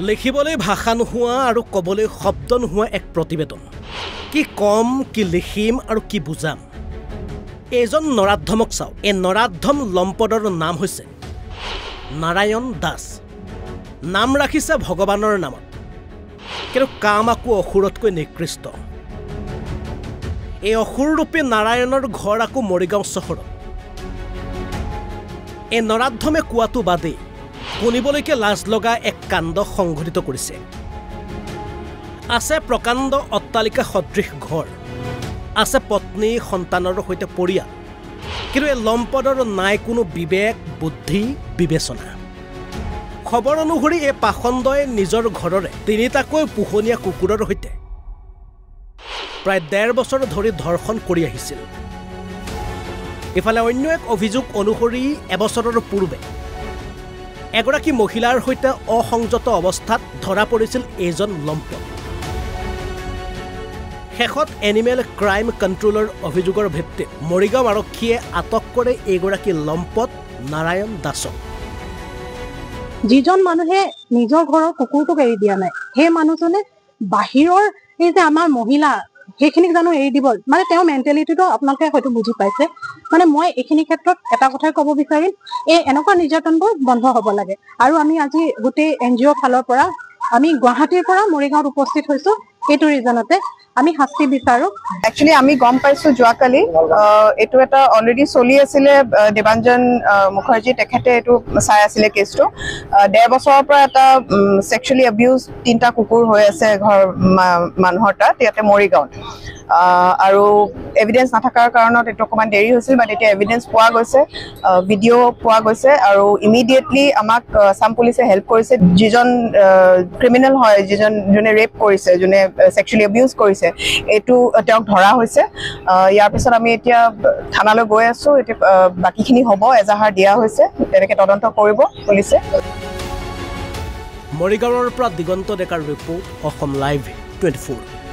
লিখিবলৈ ভাষা নোহোৱা আৰু ক'বলৈ শব্দ নোহোৱা এক প্ৰতিবেদন কি কম কি লিখিম আৰু কি বুজাম এজন নৰাধমক চাও এই নৰাধম লম্পদৰ নাম হৈছে নাৰায়ণ দাস নাম ৰাখিছে ভগৱানৰ নামত কিন্তু কাম আকৌ অসুৰতকৈ নিকৃষ্ট এই অসুৰৰূপী নাৰায়ণৰ ঘৰ আকৌ মৰিগাঁও চহৰত এই নৰাধমে কোৱাটো বাদেই শুনিবলৈকে লাজ লগা এক কাণ্ড সংঘটিত কৰিছে আছে প্ৰকাণ্ড অট্টালিকা সদৃশ ঘৰ আছে পত্নী সন্তানৰ সৈতে পৰিয়াল কিন্তু এই লম্পদৰ নাই কোনো বিবেক বুদ্ধি বিবেচনা খবৰ অনুসৰি এই পাখণ্ডই নিজৰ ঘৰৰে তিনিটাকৈ পোহনীয়া কুকুৰৰ সৈতে প্ৰায় 1.5 বছৰ ধৰি ধৰ্ষণ কৰি আহিছিল ইফালে অন্য এক অভিযোগ অনুসৰি এবছৰৰ পূৰ্বে এগৰাকী মহিলাৰ সৈতে অসংযত অৱস্থাত ধৰা পৰিছিল এজন লম্পট শেষত এনিমেল ক্ৰাইম কণ্ট্ৰোলৰ অভিযোগৰ ভিত্তিত মৰিগাঁও আৰক্ষীয়ে আটক কৰে এগৰাকী লম্পট নাৰায়ণ দাসক যিজন মানুহে নিজৰ ঘৰৰ কুকুৰটোক এৰি দিয়া নাই সেই মানুহজনে বাহিৰৰ এই যে আমাৰ মহিলা সেইখিনিক জানো এৰি দিব মানে তেওঁ মেণ্টেলিটিটো আপোনালোকে হয়তো বুজি পাইছে মানে মই এইখিনি ক্ষেত্ৰত এটা কথাই ক'ব বিচাৰিম এই এনেকুৱা নিৰ্যাতনবোৰ বন্ধ হ'ব লাগে আৰু আমি আজি গোটেই NGO ফালৰ পৰা আমি গুৱাহাটীৰ পৰা মৰিগাঁৱত উপস্থিত হৈছো এইটো ৰিজনতে আমি শাস্তি বিচাৰো একচুয়ালি আমি গম পাইছো যোৱাকালি এটো এটা অলৰেডি চলি আছিল দেৱাঞ্জন মুখাৰ্জী তেখেতে এটো চাই আছিল কেছটো 1.5 বছৰৰ পৰা এটা সেক্সুয়ালি অ্যাবিউজ তিনটা কুকুৰ হৈ আছে ঘৰ মানুহৰ তাত ইয়াতে মৰিগাঁৱত আৰু এভিডেন্স নাথাকাৰ কাৰণত এটো অকমান দেৰি হৈছিল বাট এটা এভিডেন্স পোৱা গৈছে ভিডিও পোৱা গৈছে আৰু ইমিডিয়েটলি আমাক সাম পুলিচে হেল্প কৰিছে যিজন ক্ৰিমিনেল হয় যিজনে ৰেপ কৰিছে যোনে সেক্সুয়ালি অ্যাবিউজ কৰিছে এটো তেওঁক ধৰা হৈছে ইয়াৰ পিছত আমি এতিয়া থানালৈ গৈ আছো এতিয়া বাকিখিনি হ'ব এজাহাৰ দিয়া হৈছে তেনেকে তদন্ত কৰিব পুলিচে মৰিগাঁৱৰ পৰা দিগন্ত ডেকাৰ ৰিপোৰ্ট অসম লাইভ 24